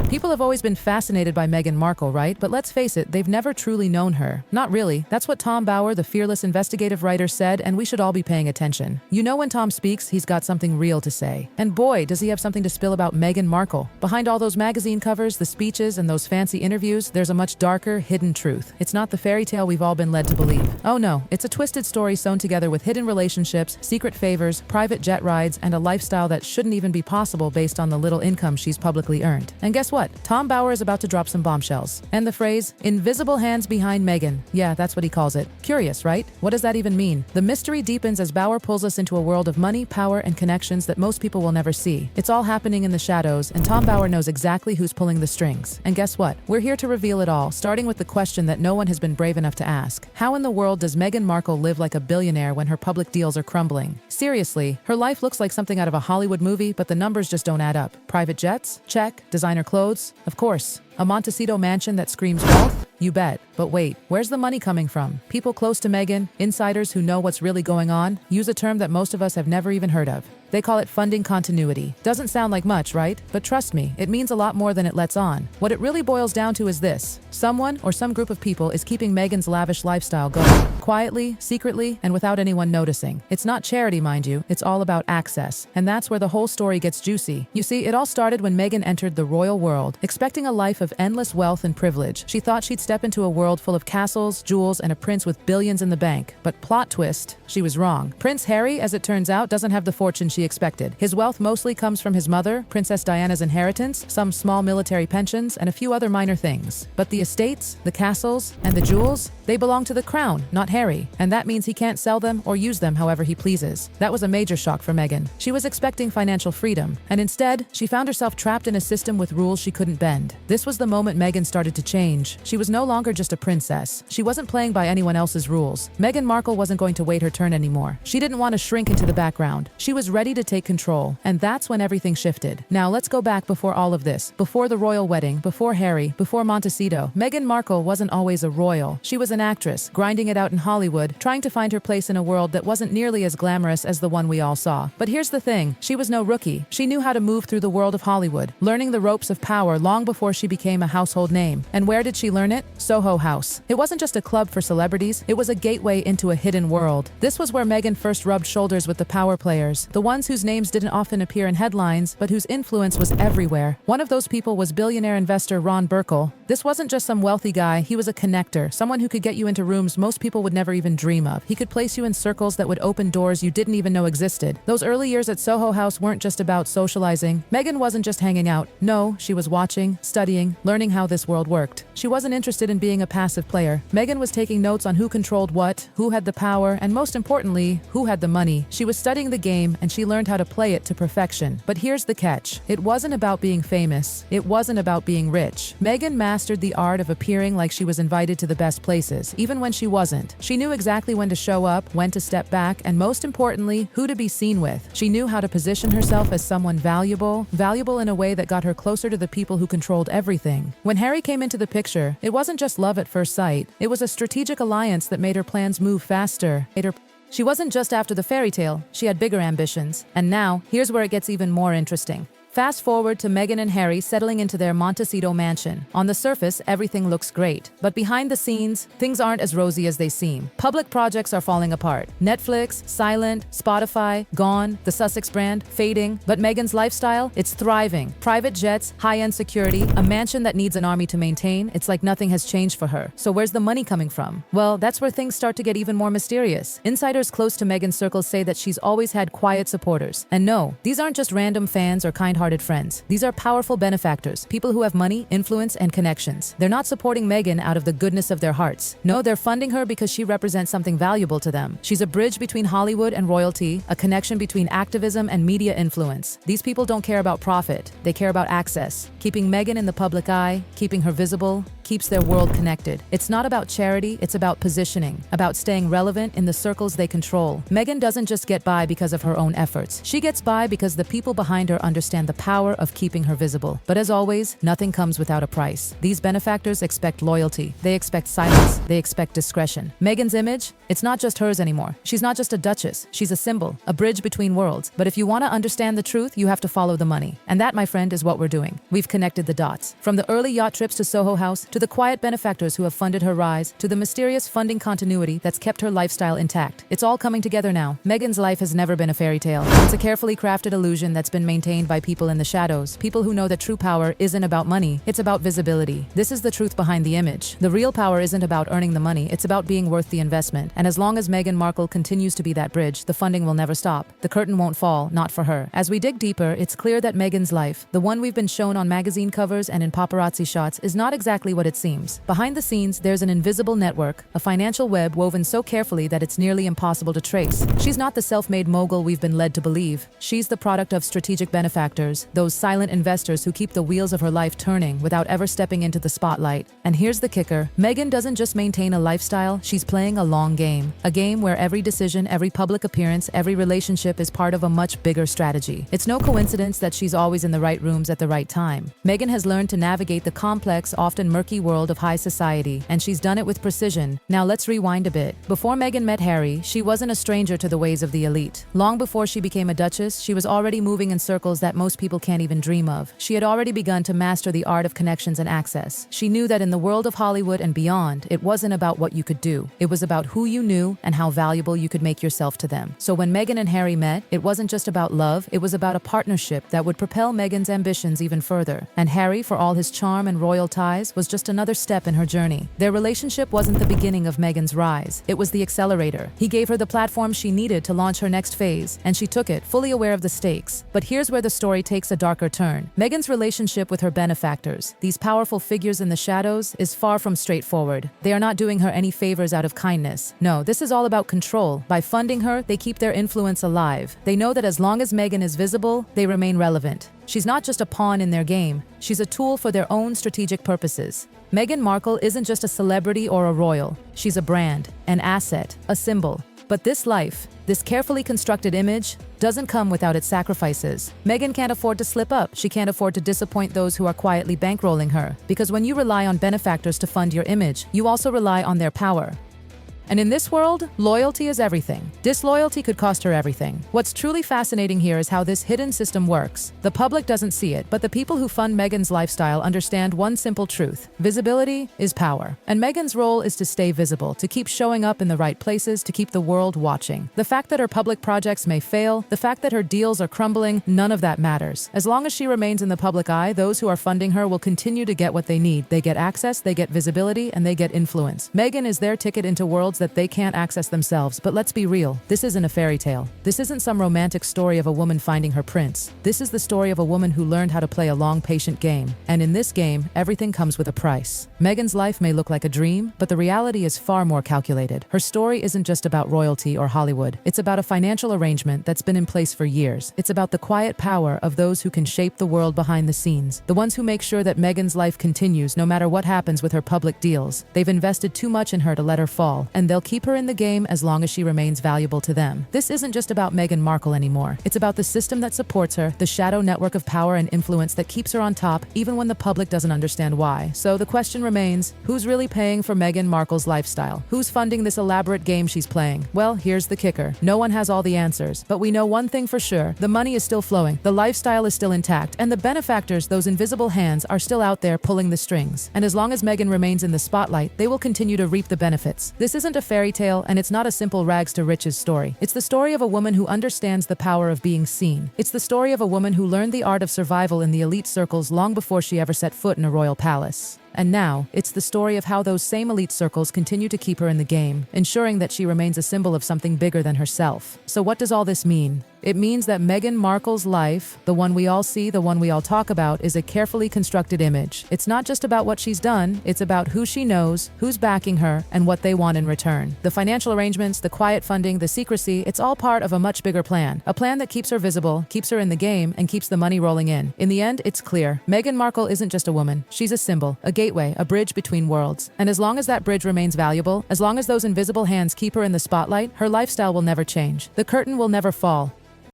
People have always been fascinated by Meghan Markle, right? But let's face it, they've never truly known her. Not really. That's what Tom Bauer, the fearless investigative writer, said, and we should all be paying attention. You know when Tom speaks, he's got something real to say. And boy, does he have something to spill about Meghan Markle. Behind all those magazine covers, the speeches, and those fancy interviews, there's a much darker, hidden truth. It's not the fairy tale we've all been led to believe. Oh no, it's a twisted story sewn together with hidden relationships, secret favors, private jet rides, and a lifestyle that shouldn't even be possible based on the little income she's publicly earned. And guess what? Tom Bauer is about to drop some bombshells. And the phrase, invisible hands behind Meghan. Yeah, that's what he calls it. Curious, right? What does that even mean? The mystery deepens as Bauer pulls us into a world of money, power, and connections that most people will never see. It's all happening in the shadows, and Tom Bauer knows exactly who's pulling the strings. And guess what? We're here to reveal it all, starting with the question that no one has been brave enough to ask. How in the world does Meghan Markle live like a billionaire when her public deals are crumbling? Seriously, her life looks like something out of a Hollywood movie, but the numbers just don't add up. Private jets? Check. Designer clothes? Of course. A Montecito mansion that screams wealth? You bet. But wait, where's the money coming from? People close to Meghan, insiders who know what's really going on, use a term that most of us have never even heard of. They call it funding continuity. Doesn't sound like much, right? But trust me, it means a lot more than it lets on. What it really boils down to is this. Someone or some group of people is keeping Meghan's lavish lifestyle going. Quietly, secretly, and without anyone noticing. It's not charity, mind you. It's all about access. And that's where the whole story gets juicy. You see, it all started when Meghan entered the royal world, expecting a life of endless wealth and privilege. She thought she'd step into a world full of castles, jewels, and a prince with billions in the bank. But plot twist, she was wrong. Prince Harry, as it turns out, doesn't have the fortune she expected. His wealth mostly comes from his mother, Princess Diana's inheritance, some small military pensions, and a few other minor things. But the estates, the castles, and the jewels, they belong to the crown, not Harry. And that means he can't sell them or use them however he pleases. That was a major shock for Meghan. She was expecting financial freedom, and instead, she found herself trapped in a system with rules she couldn't bend. This was the moment Meghan started to change. She was no longer just a princess. She wasn't playing by anyone else's rules. Meghan Markle wasn't going to wait her turn anymore. She didn't want to shrink into the background. She was ready to take control, and that's when everything shifted. Now let's go back before all of this. Before the royal wedding, before Harry, before Montecito, Meghan Markle wasn't always a royal. She was an actress, grinding it out in Hollywood, trying to find her place in a world that wasn't nearly as glamorous as the one we all saw. But here's the thing, she was no rookie. She knew how to move through the world of Hollywood, learning the ropes of power long before she became a household name. And where did she learn it? Soho House. It wasn't just a club for celebrities, it was a gateway into a hidden world. This was where Meghan first rubbed shoulders with the power players, the ones whose names didn't often appear in headlines, but whose influence was everywhere. One of those people was billionaire investor Ron Burkle. This wasn't just some wealthy guy, he was a connector, someone who could get you into rooms most people would never even dream of. He could place you in circles that would open doors you didn't even know existed. Those early years at Soho House weren't just about socializing. Meghan wasn't just hanging out. No, she was watching, studying, learning how this world worked. She wasn't interested in being a passive player. Meghan was taking notes on who controlled what, who had the power, and most importantly, who had the money. She was studying the game, and she learned how to play it to perfection. But here's the catch. It wasn't about being famous. It wasn't about being rich. Meghan mastered the art of appearing like she was invited to the best places, even when she wasn't. She knew exactly when to show up, when to step back, and most importantly, who to be seen with. She knew how to position herself as someone valuable in a way that got her closer to the people who controlled everything. When Harry came into the picture, it wasn't just love at first sight. It was a strategic alliance that made her plans move faster. She wasn't just after the fairy tale, she had bigger ambitions. And now, here's where it gets even more interesting. Fast forward to Meghan and Harry settling into their Montecito mansion. On the surface, everything looks great. But behind the scenes, things aren't as rosy as they seem. Public projects are falling apart. Netflix, silent, Spotify, gone, the Sussex brand, fading. But Meghan's lifestyle, it's thriving. Private jets, high-end security, a mansion that needs an army to maintain. It's like nothing has changed for her. So where's the money coming from? Well, that's where things start to get even more mysterious. Insiders close to Meghan's circles say that she's always had quiet supporters. And no, these aren't just random fans or kind-hearted friends. These are powerful benefactors, people who have money, influence, and connections. They're not supporting Meghan out of the goodness of their hearts. No, they're funding her because she represents something valuable to them. She's a bridge between Hollywood and royalty, a connection between activism and media influence. These people don't care about profit. They care about access, keeping Meghan in the public eye, keeping her visible, keeps their world connected. It's not about charity, it's about positioning, about staying relevant in the circles they control. Meghan doesn't just get by because of her own efforts. She gets by because the people behind her understand the power of keeping her visible. But as always, nothing comes without a price. These benefactors expect loyalty. They expect silence. They expect discretion. Meghan's image? It's not just hers anymore. She's not just a duchess. She's a symbol, a bridge between worlds. But if you want to understand the truth, you have to follow the money. And that, my friend, is what we're doing. We've connected the dots. From the early yacht trips to Soho House, to the quiet benefactors who have funded her rise, to the mysterious funding continuity that's kept her lifestyle intact. It's all coming together now. Meghan's life has never been a fairy tale. It's a carefully crafted illusion that's been maintained by people in the shadows, people who know that true power isn't about money, it's about visibility. This is the truth behind the image. The real power isn't about earning the money, it's about being worth the investment. And as long as Meghan Markle continues to be that bridge, the funding will never stop. The curtain won't fall, not for her. As we dig deeper, it's clear that Meghan's life, the one we've been shown on magazine covers and in paparazzi shots, is not exactly what it seems. Behind the scenes, there's an invisible network, a financial web woven so carefully that it's nearly impossible to trace. She's not the self-made mogul we've been led to believe. She's the product of strategic benefactors, those silent investors who keep the wheels of her life turning without ever stepping into the spotlight. And here's the kicker. Meghan doesn't just maintain a lifestyle, she's playing a long game. A game where every decision, every public appearance, every relationship is part of a much bigger strategy. It's no coincidence that she's always in the right rooms at the right time. Meghan has learned to navigate the complex, often murky world of high society, and she's done it with precision. Now let's rewind a bit. Before Meghan met Harry, she wasn't a stranger to the ways of the elite. Long before she became a duchess, she was already moving in circles that most people can't even dream of. She had already begun to master the art of connections and access. She knew that in the world of Hollywood and beyond, it wasn't about what you could do. It was about who you knew and how valuable you could make yourself to them. So when Meghan and Harry met, it wasn't just about love, it was about a partnership that would propel Meghan's ambitions even further. And Harry, for all his charm and royal ties, was just another step in her journey. Their relationship wasn't the beginning of Meghan's rise. It was the accelerator. He gave her the platform she needed to launch her next phase, and she took it, fully aware of the stakes. But here's where the story takes a darker turn. Meghan's relationship with her benefactors, these powerful figures in the shadows, is far from straightforward. They are not doing her any favors out of kindness. No, this is all about control. By funding her, they keep their influence alive. They know that as long as Meghan is visible, they remain relevant. She's not just a pawn in their game, she's a tool for their own strategic purposes. Meghan Markle isn't just a celebrity or a royal. She's a brand, an asset, a symbol. But this life, this carefully constructed image, doesn't come without its sacrifices. Meghan can't afford to slip up. She can't afford to disappoint those who are quietly bankrolling her. Because when you rely on benefactors to fund your image, you also rely on their power. And in this world, loyalty is everything. Disloyalty could cost her everything. What's truly fascinating here is how this hidden system works. The public doesn't see it, but the people who fund Meghan's lifestyle understand one simple truth. Visibility is power. And Meghan's role is to stay visible, to keep showing up in the right places, to keep the world watching. The fact that her public projects may fail, the fact that her deals are crumbling, none of that matters. As long as she remains in the public eye, those who are funding her will continue to get what they need. They get access, they get visibility, and they get influence. Meghan is their ticket into worlds that they can't access themselves. But let's be real, this isn't a fairy tale. This isn't some romantic story of a woman finding her prince. This is the story of a woman who learned how to play a long, patient game. And in this game, everything comes with a price. Meghan's life may look like a dream, but the reality is far more calculated. Her story isn't just about royalty or Hollywood. It's about a financial arrangement that's been in place for years. It's about the quiet power of those who can shape the world behind the scenes. The ones who make sure that Meghan's life continues no matter what happens with her public deals. They've invested too much in her to let her fall, and they'll keep her in the game as long as she remains valuable to them. This isn't just about Meghan Markle anymore. It's about the system that supports her, the shadow network of power and influence that keeps her on top even when the public doesn't understand why. So the question remains, who's really paying for Meghan Markle's lifestyle? Who's funding this elaborate game she's playing? Well, here's the kicker. No one has all the answers, but we know one thing for sure. The money is still flowing, the lifestyle is still intact, and the benefactors, those invisible hands, are still out there pulling the strings. And as long as Meghan remains in the spotlight, they will continue to reap the benefits. This isn't a fairy tale, and it's not a simple rags to riches story. It's the story of a woman who understands the power of being seen. It's the story of a woman who learned the art of survival in the elite circles long before she ever set foot in a royal palace. And now, it's the story of how those same elite circles continue to keep her in the game, ensuring that she remains a symbol of something bigger than herself. So what does all this mean? It means that Meghan Markle's life, the one we all see, the one we all talk about, is a carefully constructed image. It's not just about what she's done, it's about who she knows, who's backing her, and what they want in return. The financial arrangements, the quiet funding, the secrecy, it's all part of a much bigger plan. A plan that keeps her visible, keeps her in the game, and keeps the money rolling in. In the end, it's clear. Meghan Markle isn't just a woman. She's a symbol, a gateway, a bridge between worlds. And as long as that bridge remains valuable, as long as those invisible hands keep her in the spotlight, her lifestyle will never change. The curtain will never fall.